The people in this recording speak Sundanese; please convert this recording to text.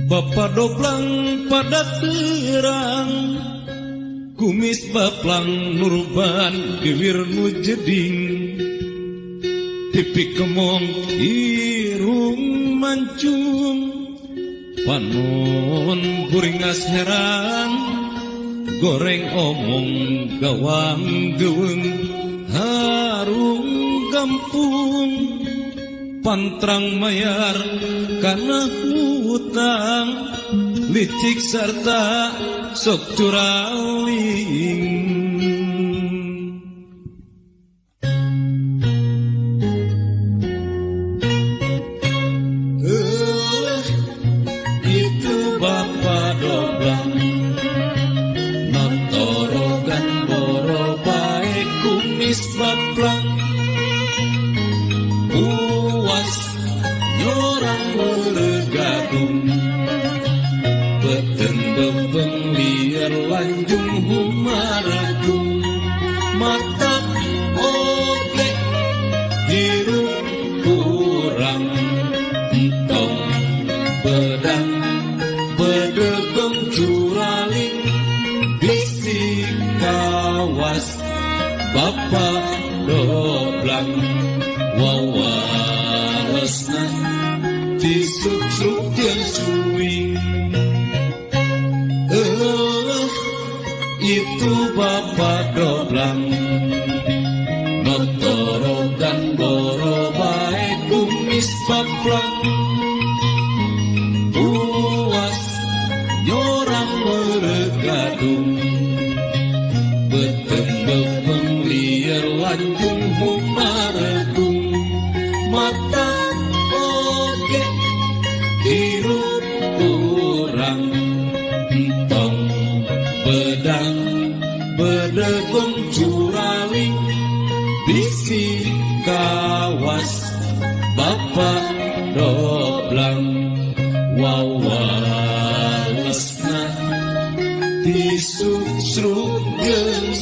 Bapak doblang pada terang, kumis baplang nurban bibir nu jeding, tipi kemong irung mancung, panon buringas heran, goreng omong gawang geweng, harung kampung, pantrang mayar karena hutang, licik serta sok curaling. Itu bapak doblang, notorogan boro baik kumis baplang, puas nyorang meregadung, beten bebeng liar lanjung humaragung, mata oge hirup kurang, entong bedang bedegong curaling, bisik kawas bapak doblang, wawalesna disuk-suk yang suwing. Itu bapak doblang, notorogan boro baik kumis baplang, puas nyorang meregadung, beten bebeng liar lanjung humaragung, mata oge hirup kurang, entong bedang bedegong curaling, bisi kawas bapak doblang, wawalesna disuk-suk jeung